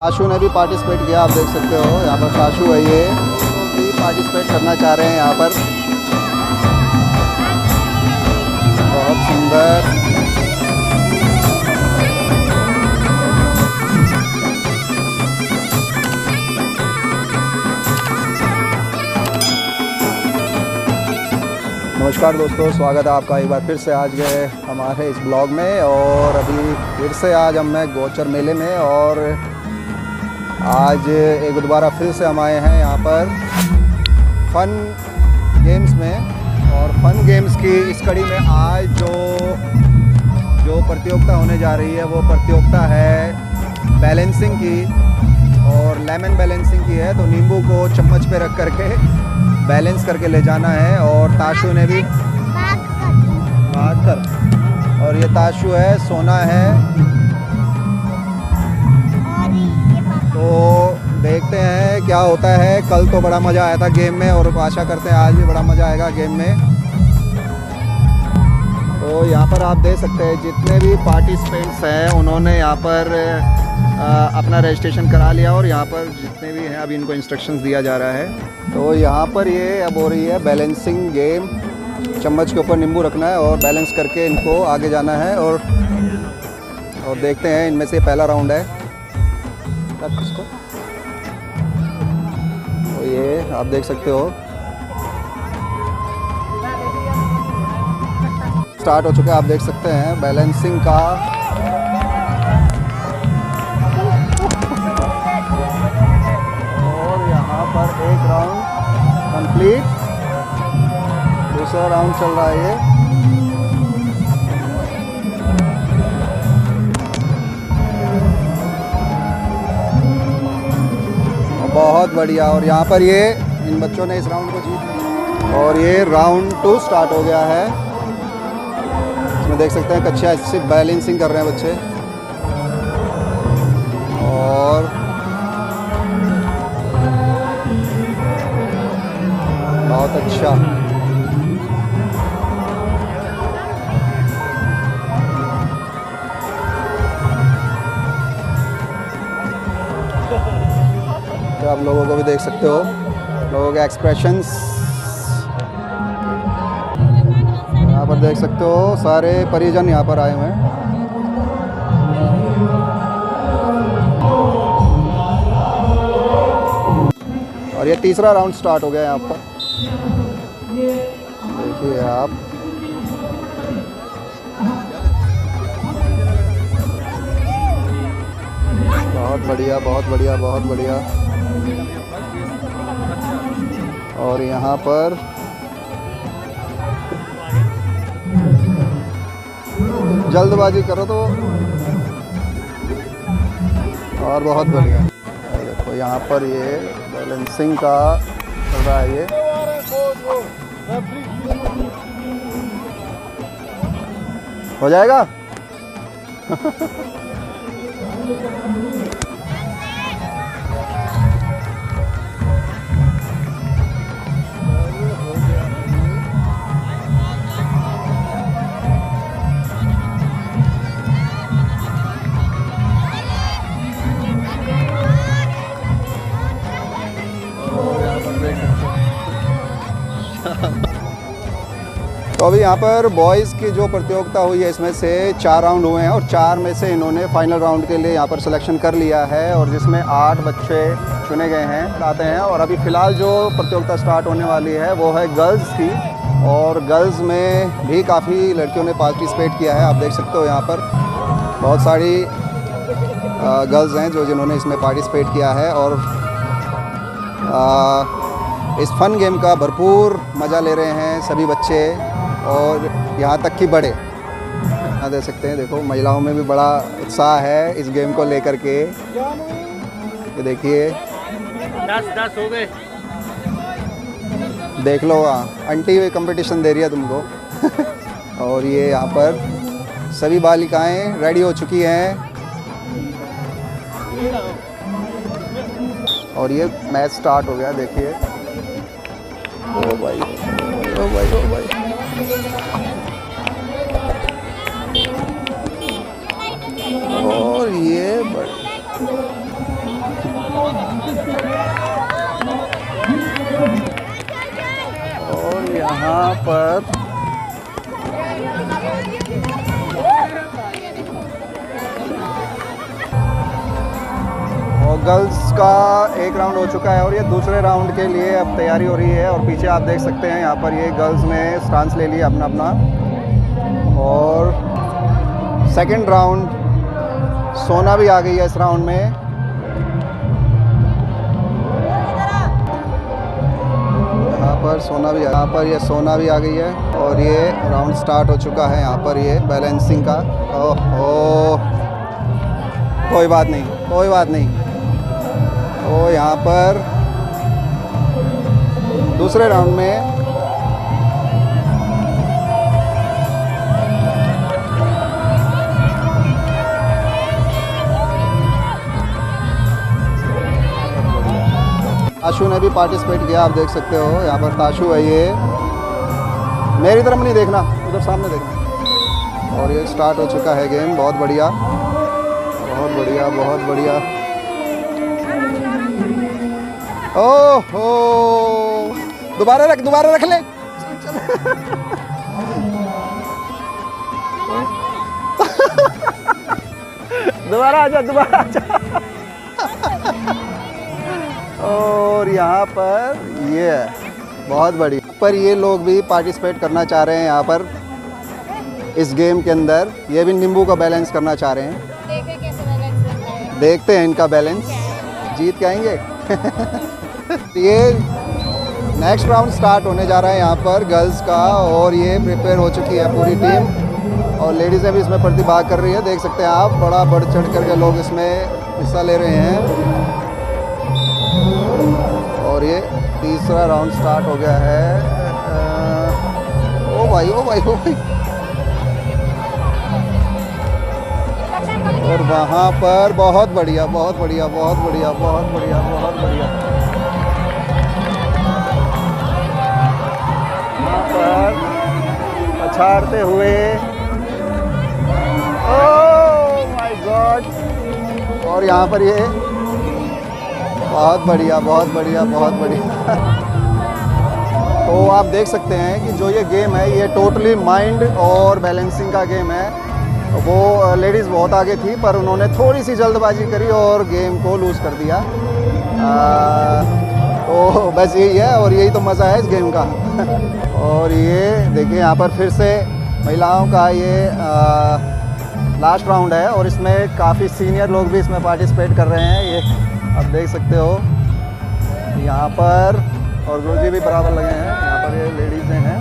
आशु ने भी पार्टिसिपेट किया, आप देख सकते हो यहाँ पर आशु है, ये भी पार्टिसिपेट करना चाह रहे हैं यहाँ पर। बहुत सुंदर। नमस्कार दोस्तों, स्वागत है आपका एक बार फिर से आज गए हमारे इस ब्लॉग में। और अभी फिर से आज मैं गोचर मेले में, और आज एक दोबारा फिर से हम आए हैं यहाँ पर फन गेम्स में। और फन गेम्स की इस कड़ी में आज जो प्रतियोगिता होने जा रही है वो प्रतियोगिता है बैलेंसिंग की, और लेमन बैलेंसिंग की है। तो नींबू को चम्मच पे रख करके बैलेंस करके ले जाना है। और ताशु ने भी भाग कर, और ये ताशु है, सोना है। तो देखते हैं क्या होता है। कल तो बड़ा मज़ा आया था गेम में, और आशा करते हैं आज भी बड़ा मज़ा आएगा गेम में। तो यहाँ पर आप देख सकते हैं जितने भी पार्टिसिपेंट्स हैं उन्होंने यहाँ पर अपना रजिस्ट्रेशन करा लिया, और यहाँ पर जितने भी हैं अभी इनको इंस्ट्रक्शंस दिया जा रहा है। तो यहाँ पर ये अब हो रही है बैलेंसिंग गेम। चम्मच के ऊपर नींबू रखना है और बैलेंस करके इनको आगे जाना है। और देखते हैं, इनमें से पहला राउंड है इसको। तो ये आप देख सकते हो स्टार्ट हो चुका है, आप देख सकते हैं बैलेंसिंग का। और यहाँ पर एक राउंड कंप्लीट, दूसरा राउंड चल रहा है ये। बहुत बढ़िया। और यहाँ पर ये इन बच्चों ने इस राउंड को जीत लिया, और ये राउंड 2 स्टार्ट हो गया है। इसमें देख सकते हैं कच्चे अच्छे बैलेंसिंग कर रहे हैं बच्चे। और बहुत अच्छा। आप लोगों को भी देख सकते हो, लोगों के एक्सप्रेशंस यहाँ पर देख सकते हो। सारे परिजन यहाँ पर आए हुए हैं। और ये तीसरा राउंड स्टार्ट हो गया यहाँ पर, देखिए आप। बहुत बढ़िया, बहुत बढ़िया, बहुत बढ़िया। और यहाँ पर जल्दबाजी करो तो, और बहुत बढ़िया। देखो यहाँ पर ये बैलेंसिंग का चल रहा है ये। हो जाएगा। तो अभी यहाँ पर बॉयज़ की जो प्रतियोगिता हुई है इसमें से 4 राउंड हुए हैं, और 4 में से इन्होंने फाइनल राउंड के लिए यहाँ पर सिलेक्शन कर लिया है, और जिसमें 8 बच्चे चुने गए हैं आते हैं। और अभी फ़िलहाल जो प्रतियोगिता स्टार्ट होने वाली है वो है गर्ल्स की, और गर्ल्स में भी काफ़ी लड़कियों ने पार्टिसिपेट किया है। आप देख सकते हो यहाँ पर बहुत सारी गर्ल्स हैं जिन्होंने इसमें पार्टिसिपेट किया है, और इस फन गेम का भरपूर मज़ा ले रहे हैं सभी बच्चे, और यहाँ तक कि बड़े। यहाँ देख सकते हैं, देखो महिलाओं में भी बड़ा उत्साह है इस गेम को लेकर के। ये देखिए 10 हो गए। देख लो, आंटी कंपटीशन दे रही है तुमको। और ये यहाँ पर सभी बालिकाएं रेडी हो चुकी हैं, और ये मैच स्टार्ट हो गया। देखिए, ओ भाई, ओ भाई, ओ भाई। और ये यहाँ पर और गर्ल्स का एक राउंड हो चुका है और ये दूसरे राउंड के लिए अब तैयारी हो रही है। और पीछे आप देख सकते हैं यहाँ पर ये गर्ल्स ने स्टांस ले लिया अपना अपना। और सेकंड राउंड सोना भी आ गई है इस राउंड में। यहाँ पर सोना भी, यहाँ पर ये सोना भी आ गई है और ये राउंड स्टार्ट हो चुका है यहाँ पर ये बैलेंसिंग का। ओहो, कोई बात नहीं, कोई बात नहीं। तो यहाँ पर दूसरे राउंड में ताशु ने भी पार्टिसिपेट किया, आप देख सकते हो। यहाँ पर ताशु है, ये मेरी तरफ नहीं देखना, उधर सामने देखना। और ये स्टार्ट हो चुका है गेम। बहुत बढ़िया, बहुत बढ़िया, बहुत बढ़िया। ओहो, दोबारा रख ले। दोबारा आजा। और यहाँ पर ये बहुत बढ़िया, पर ये लोग भी पार्टिसिपेट करना चाह रहे हैं यहाँ पर इस गेम के अंदर। ये भी नींबू का बैलेंस करना चाह रहे हैं। देखते हैं इनका बैलेंस, जीत के आएंगे। ये नेक्स्ट राउंड स्टार्ट होने जा रहा है यहाँ पर गर्ल्स का। और ये प्रिपेयर हो चुकी है पूरी टीम और लेडीज़ें भी इसमें प्रतिभाग कर रही है। देख सकते हैं आप, बड़ा बढ़ चढ़ कर के लोग इसमें हिस्सा ले रहे हैं। और ये तीसरा राउंड स्टार्ट हो गया है। ओ भाई। और वहाँ पर बहुत बढ़िया। वहाँ पर पछाड़ते हुए, ओह माय गॉड। और यहाँ पर ये बहुत बढ़िया। तो आप देख सकते हैं कि जो ये गेम है ये टोटली माइंड और बैलेंसिंग का गेम है। वो लेडीज़ बहुत आगे थी पर उन्होंने थोड़ी सी जल्दबाजी करी और गेम को लूज़ कर दिया। तो बस यही है और यही तो मज़ा है इस गेम का। और ये देखिए यहाँ पर फिर से महिलाओं का ये लास्ट राउंड है और इसमें काफ़ी सीनियर लोग भी इसमें पार्टिसिपेट कर रहे हैं। ये आप देख सकते हो यहाँ पर। और गुरुजी भी बराबर लगे हैं यहाँ पर, ये लेडीज़ें हैं।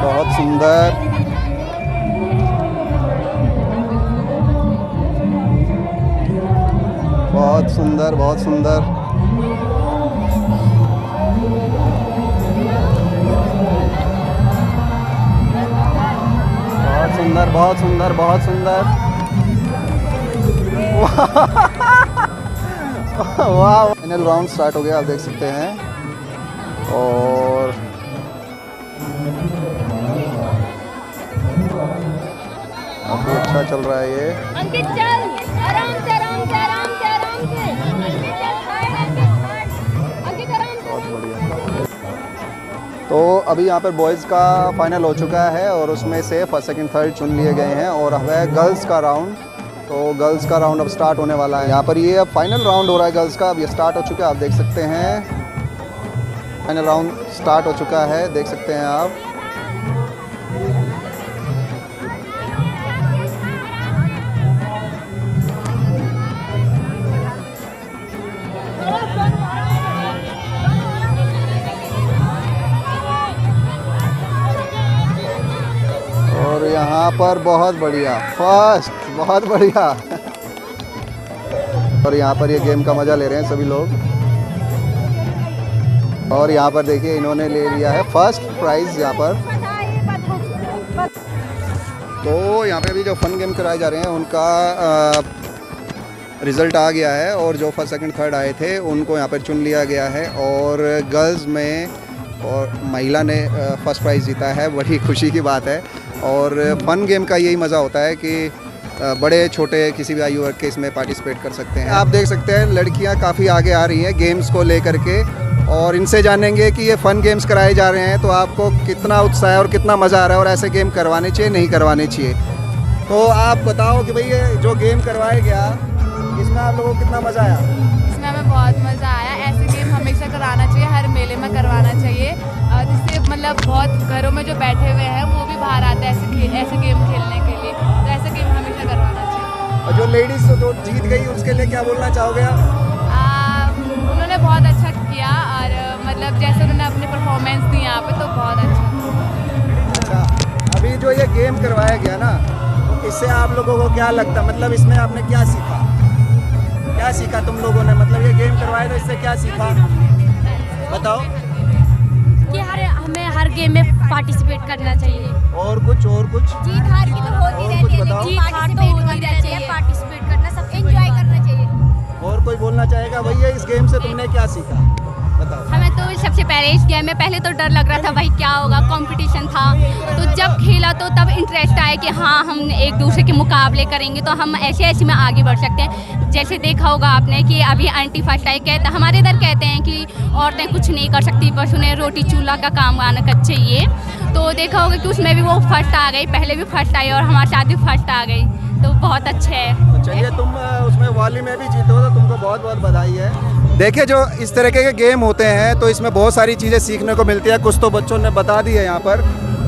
बहुत सुंदर। बहुत सुंदर। बहुत सुंदर। वाह, फाइनल राउंड स्टार्ट हो गया, आप देख सकते हैं। और काफी अच्छा चल रहा है ये। अंकित चल, आराम से। बहुत बढ़िया। तो अभी यहाँ पर बॉयज़ का फाइनल हो चुका है और उसमें से फर्स्ट सेकंड थर्ड चुन लिए गए हैं और अब है गर्ल्स का राउंड। तो गर्ल्स का राउंड अब स्टार्ट होने वाला है। यहाँ पर ये अब फाइनल राउंड हो रहा है गर्ल्स का। अब ये स्टार्ट हो चुका है, आप देख सकते हैं। फाइनल राउंड स्टार्ट हो चुका है, देख सकते हैं आप। और यहाँ पर बहुत बढ़िया फर्स्ट, बहुत बढ़िया। और यहाँ पर ये गेम का मज़ा ले रहे हैं सभी लोग। और यहाँ पर देखिए इन्होंने ले लिया है फर्स्ट प्राइज़ यहाँ पर। तो यहाँ पे भी जो फन गेम कराए जा रहे हैं उनका रिज़ल्ट आ गया है और जो फर्स्ट सेकंड थर्ड आए थे उनको यहाँ पर चुन लिया गया है। और गर्ल्स में और महिला ने फर्स्ट प्राइज़ जीता है, बड़ी खुशी की बात है। और फन गेम का यही मज़ा होता है कि बड़े छोटे किसी भी आयु वर्ग के इसमें पार्टिसिपेट कर सकते हैं। आप देख सकते हैं लड़कियां काफ़ी आगे आ रही हैं गेम्स को लेकर के, और इनसे जानेंगे कि ये फ़न गेम्स कराए जा रहे हैं तो आपको कितना उत्साह है और कितना मज़ा आ रहा है, और ऐसे गेम करवाने चाहिए नहीं करवाने चाहिए। तो आप बताओ कि भाई ये जो गेम करवाया गया इसमें आप लोगों को कितना मज़ा आया? इसमें हमें बहुत मज़ा आया। ऐसे गेम हमेशा कराना चाहिए, हर मेले में करवाना चाहिए, जिससे मतलब बहुत घरों में जो बैठे हुए हैं वो भी बाहर आते हैं ऐसे गेम खेलने के लिए। तो ऐसे गेम हमेशा करवाना चाहिए। और जो लेडीज़ जो जीत गई उसके लिए क्या बोलना चाहोगे आप? उन्होंने बहुत अच्छा किया, और मतलब जैसे उन्होंने अपनी परफॉर्मेंस दी यहाँ पे तो बहुत अच्छा। अच्छा, अभी जो ये गेम करवाया गया ना, तो इससे आप लोगों को क्या लगता, मतलब इसमें आपने क्या सीखा? क्या सीखा तुम लोगों ने? मतलब ये गेम करवाया तो इससे क्या सीखा बताओ। कि हमें हर गेम में पार्टिसिपेट करना चाहिए। और कुछ जीत हार की तो होती और रहती कुछ है, बताओ। लेकिन पार्टिसिपेट करना चाहिए, पार्टिसिपेट करना, सब एंजॉय करना चाहिए। और कोई बोलना चाहेगा भैया इस गेम से तुमने क्या सीखा बताओ? हमें तो सबसे पहले इस गेम में पहले तो डर लग रहा था भाई क्या होगा, कंपटीशन था। तो जब खेला तो तब इंटरेस्ट आया कि हाँ हम एक दूसरे के मुकाबले करेंगे तो हम ऐसे में आगे बढ़ सकते हैं। जैसे देखा होगा आपने कि अभी आंटी फर्स्ट आई, कहते हमारे इधर कहते हैं कि औरतें कुछ नहीं कर सकती, बस उन्हें रोटी चूल्हा का काम आना चाहिए। तो देखा होगा कि उसमें भी वो फर्स्ट आ गई, पहले भी फर्स्ट आई और हमारे साथ भी फर्स्ट आ गई, तो बहुत अच्छे है। चलिए तुम उसमें वॉली में भी जीते हो तो तुमको बहुत बहुत बधाई है। देखिए जो इस तरह के गेम होते हैं तो इसमें बहुत सारी चीज़ें सीखने को मिलती है, कुछ तो बच्चों ने बता दी है यहाँ पर,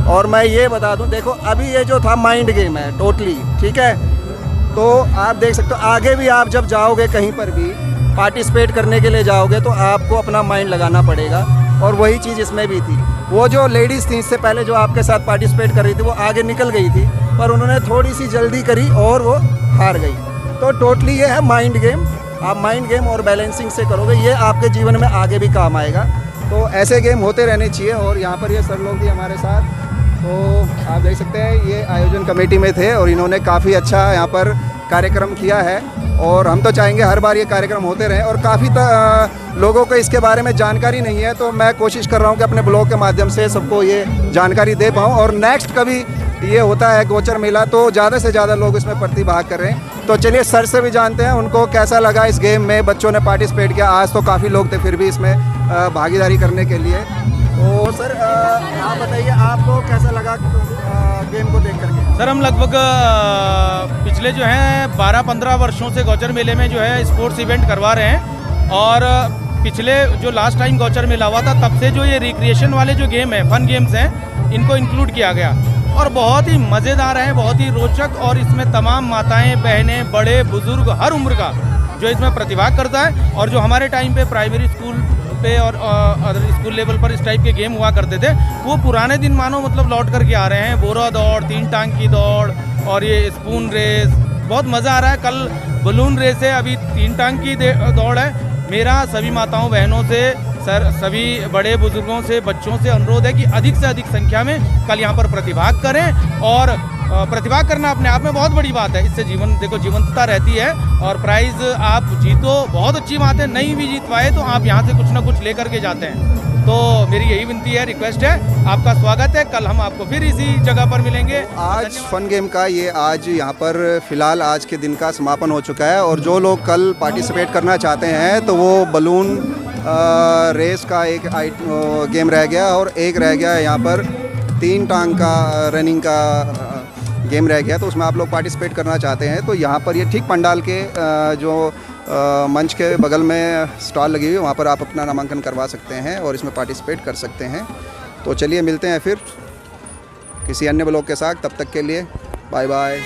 और मैं ये बता दूँ देखो अभी ये जो था माइंड गेम है टोटली, ठीक है। तो आप देख सकते हो आगे भी आप जब जाओगे कहीं पर भी पार्टिसिपेट करने के लिए जाओगे तो आपको अपना माइंड लगाना पड़ेगा, और वही चीज़ इसमें भी थी। वो जो लेडीज़ थी इससे पहले जो आपके साथ पार्टिसिपेट कर रही थी वो आगे निकल गई थी, पर उन्होंने थोड़ी सी जल्दी करी और वो हार गई। तो टोटली ये है माइंड गेम। आप माइंड गेम और बैलेंसिंग से करोगे ये आपके जीवन में आगे भी काम आएगा। तो ऐसे गेम होते रहने चाहिए, और यहाँ पर ये सर लोग भी हमारे साथ, तो आप देख सकते हैं ये आयोजन कमेटी में थे और इन्होंने काफ़ी अच्छा यहाँ पर कार्यक्रम किया है, और हम तो चाहेंगे हर बार ये कार्यक्रम होते रहें। और काफ़ी लोगों को इसके बारे में जानकारी नहीं है, तो मैं कोशिश कर रहा हूँ कि अपने ब्लॉग के माध्यम से सबको ये जानकारी दे पाऊँ, और नेक्स्ट कभी ये होता है गोचर मेला तो ज़्यादा से ज़्यादा लोग इसमें प्रतिभाग कर रहे हैं। तो चलिए सर से भी जानते हैं उनको कैसा लगा इस गेम में, बच्चों ने पार्टिसिपेट किया। आज तो काफ़ी लोग थे फिर भी इसमें भागीदारी करने के लिए। तो सर आप बताइए आपको कैसा लगा गेम को देख करके? सर हम लगभग पिछले जो हैं 12-15 वर्षों से गौचर मेले में जो है स्पोर्ट्स इवेंट करवा रहे हैं, और पिछले जो लास्ट टाइम गौचर मेला हुआ था तब से जो ये रिक्रिएशन वाले जो गेम है, फन गेम्स हैं, इनको इंक्लूड किया गया और बहुत ही मज़ेदार है, बहुत ही रोचक। और इसमें तमाम माताएं, बहनें, बड़े बुजुर्ग हर उम्र का जो इसमें प्रतिभाग करता है। और जो हमारे टाइम पे प्राइमरी स्कूल पे और अदर स्कूल लेवल पर इस टाइप के गेम हुआ करते थे, वो पुराने दिन मानो मतलब लौट करके आ रहे हैं। बोरा दौड़, 3 टांग की दौड़ और ये स्पून रेस, बहुत मज़ा आ रहा है। कल बलून रेस है, अभी 3 टांग की दौड़ है। मेरा सभी माताओं बहनों से, सभी बड़े बुजुर्गों से, बच्चों से अनुरोध है कि अधिक से अधिक संख्या में कल यहाँ पर प्रतिभाग करें। और प्रतिभाग करना अपने आप में बहुत बड़ी बात है, इससे जीवंतता रहती है। और प्राइज़ आप जीतो बहुत अच्छी बात है, नहीं भी जीत पाए तो आप यहाँ से कुछ ना कुछ लेकर के जाते हैं। तो मेरी यही विनती है, रिक्वेस्ट है, आपका स्वागत है। कल हम आपको फिर इसी जगह पर मिलेंगे। आज फन गेम का ये आज यहाँ पर फ़िलहाल आज के दिन का समापन हो चुका है, और जो लोग कल पार्टिसिपेट करना चाहते हैं तो वो बलून रेस का एक गेम रह गया, और एक रह गया यहाँ पर 3 टांग का रनिंग का गेम रह गया। तो उसमें आप लोग पार्टिसिपेट करना चाहते हैं तो यहाँ पर ये ठीक पंडाल के जो मंच के बगल में स्टॉल लगी हुई है, वहाँ पर आप अपना नामांकन करवा सकते हैं और इसमें पार्टिसिपेट कर सकते हैं। तो चलिए मिलते हैं फिर किसी अन्य ब्लॉग के साथ, तब तक के लिए बाय बाय।